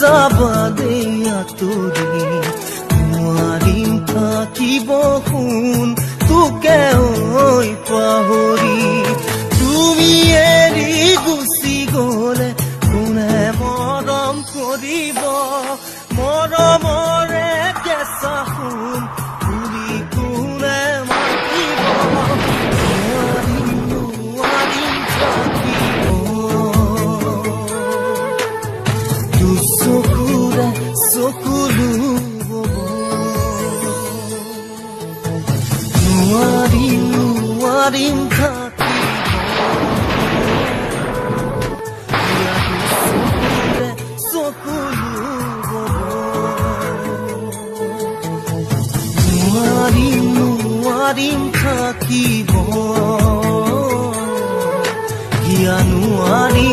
যাবাদে আঁতৰি নোৱাৰিম থাকিব শুন তোকে ঐ পাহৰি তুমি এৰি গুচি গলে কোনে মৰম কৰিব মৰমৰে কেঁচা শুন ঘূৰি কোনে মাতিব নোৱাৰিম থাকিব চকুৰে চকুলো নোৱাৰিম নোৱাৰিম থাকিব নোৱাৰিম